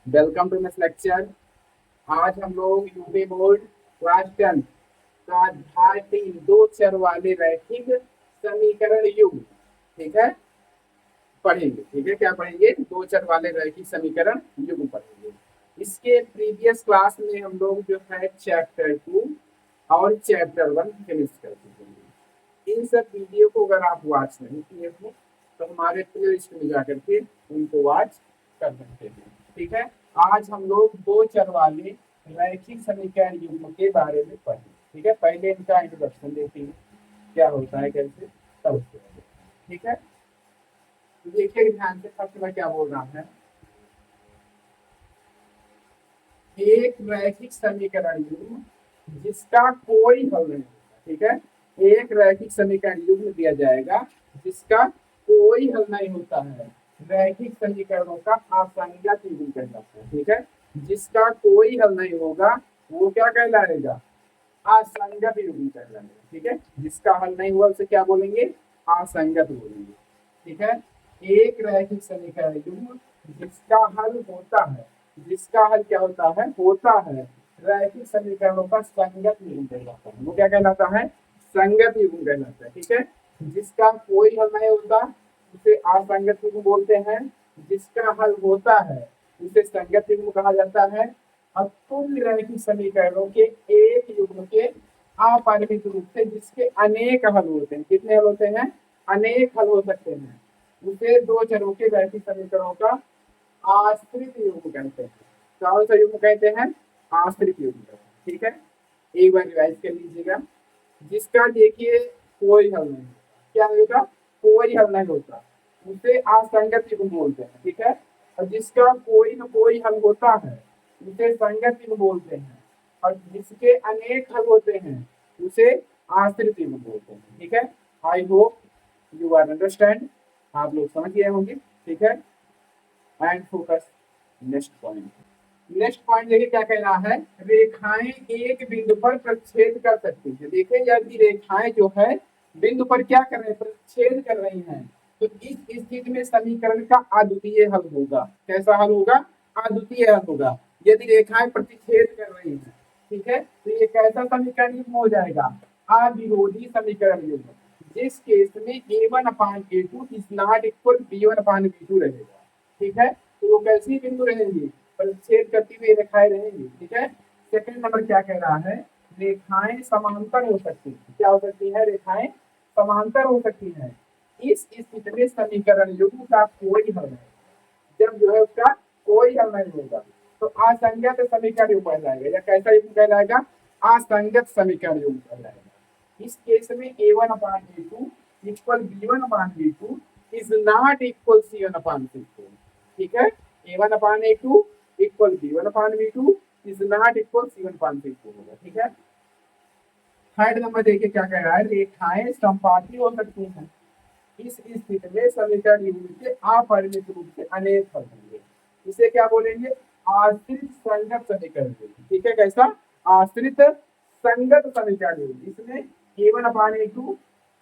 Welcome to this lecture. आज हम लोग यूपी बोर्ड क्लास 10 का अध्याय 3 दो चर वाले रैखिक समीकरण युग्म, ठीक है, पढ़ेंगे। ठीक है, क्या पढ़ेंगे? दो चर वाले रैखिक समीकरण युग्म पढ़ेंगे। इसके प्रीवियस क्लास में हम लोग जो है चैप्टर 2 और चैप्टर 1 फिनिश कर चुके हैं। इन सब वीडियो को अगर आप वॉच नहीं किए हो तो हमारे प्ले लिस्ट में जाकर के उनको वॉच कर सकते हैं। ठीक है, आज हम लोग दो चर वाले रैखिक समीकरण युग्म के बारे में पढ़ें। ठीक है, पहले इनका इंट्रोडक्शन देखेंगे, क्या होता है, कैसे, तब उसके बाद। ठीक है, तो देखिए ध्यान से, सबसे मैं क्या बोल रहा है। एक रैखिक समीकरण युग्म जिसका कोई हल नहीं होता। ठीक है, एक रैखिक समीकरण युग्म दिया जाएगा जिसका कोई हल नहीं होता है। रैखिक समीकरणों का असंगत युग्म कहलाता है। ठीक है, जिसका कोई हल नहीं होगा वो क्या कहलाएगा? असंगत युग्म कहलाएगा। ठीक है, जिसका हल नहीं हुआ उसे क्या बोलेंगे? असंगत बोलेंगे। ठीक है, एक रैखिक समीकरण युग्म जिसका हल होता है, जिसका हल क्या होता है? होता है। रैखिक समीकरणों का संगत युग्म कहलाता है। वो क्या कहलाता है? संगत युग्म कहलाता है। ठीक है, जिसका कोई हल नहीं होता उसे असंगत युग्म बोलते हैं। जिसका हल होता है उसे संगत युग्म कहा जाता है। और तुल्य रैखिक समीकरणों के एक युग्म के अपरिमित रूप से जिसके अनेक हल होते हैं। कितने हल होते हैं? अनेक हल हो सकते हैं। उसे दो चरों के रैखिक समीकरणों का आश्रित युग्म कहते हैं। कौन सा युग्म कहते हैं? आश्रित युग्म कहते हैं। ठीक है, एक बार रिवाइज कर लीजिएगा। जिसका देखिए कोई हल नहीं, क्या होगा? कोई हल नहीं होता उसे असंगत युग्म बोलते हैं। ठीक है, और जिसका कोई न कोई हल होता है उसे संगत युग्म बोलते हैं। और जिसके अनेक हल होते हैं उसे आश्रित युग्म बोलते हैं। ठीक है, I hope you are understand, आप लोग समझ गए होंगे। ठीक है, and focus next point. Next point देखिए क्या कह रहा है। रेखाएं एक बिंदु पर प्रच्छेद कर सकती है। देखिए यदि रेखाएं जो है बिंदु पर क्या कर रहे हैं? प्रच्छेद कर रही हैं, तो इस स्थिति में समीकरण का अद्वितीय हल होगा। कैसा हल होगा? अद्वितीय हल होगा। यदि रेखाएं प्रतिच्छेद कर रही हैं, ठीक है, तो ये कैसा समीकरण युग्म हो जाएगा? अविरोधी समीकरण युग्म। जिस केस में a1/a2 is not equal b1/b2 रहेगा। ठीक है, तो वो कैसी बिंदु रहेंगी? परिच्छेद करती हुई रेखाएं रहेंगी। ठीक है, सेकंड नंबर क्या कह रहा है? रेखाएं समांतर हो सकती है। क्या हो सकती है? रेखाएं समांतर हो सकती है। इस स्थिति में समीकरण युग्म का कोई हल नहीं। जब जो है उसका कोई हल नहीं होगा तो असंगत समीकरण युग्म कहलाएगा। या कैसा युग्म कहलाएगा? असंगत समीकरण युग्म कहलाएगा। इस केस में a1/a2 equal b1/b2 is not equal c1/c2। ठीक है, a1/a2 equal b1/b2 is not equal c1/c2 होगा। ठीक है, थर्ड नंबर देखिए क्या कह रहा है। रेखाएं संपाती हो सकती हैं। इस स्थिति में समीकरण युग्म के अपरिमित रूप से अनेक हल होंगे। इसे क्या बोलेंगे? आश्रित संगत समीकरण युग्म। ठीक है, कैसा? आश्रित संगत समीकरण युग्म। इसमें a1/a2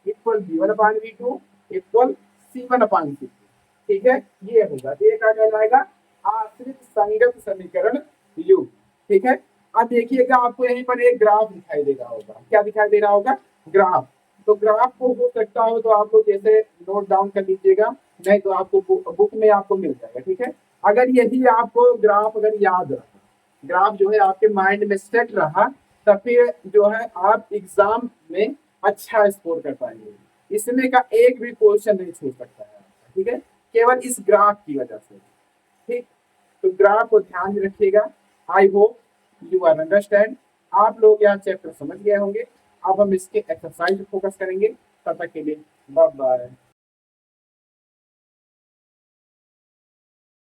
equal b1/b2 equal c1/c2। ठीक है, ये होगा। ये क्या कहलाएगा? आश्रित संगत समीकरण युग्म। ठीक है, अब देखिएगा आपको यहीं पर एक ग्राफ दिखाई दे रहा होगा। क्या दिखाई दे रहा होगा? ग्राफ। तो ग्राफ को हो सकता हो तो आप लोग जैसे नोट डाउन कर लीजिएगा, नहीं तो आपको बुक में आपको मिल जाएगा। ठीक है, अगर यही आपको ग्राफ अगर याद रहा, ग्राफ जो है आपके माइंड में सेट रहा, तब फिर जो है आप एग्जाम में अच्छा स्कोर कर पाएंगे। इसमें का एक भी क्वेश्चन नहीं छूट सकता है। ठीक है, केवल इस ग्राफ की वजह से। ठीक, तो ग्राफ को ध्यान में रखिएगा। I hope you are understand. आप लोग यहाँ चैप्टर समझ गए होंगे। अब हम इसके एक्सरसाइज फोकस करेंगे। तब तक के लिए बाय बाय।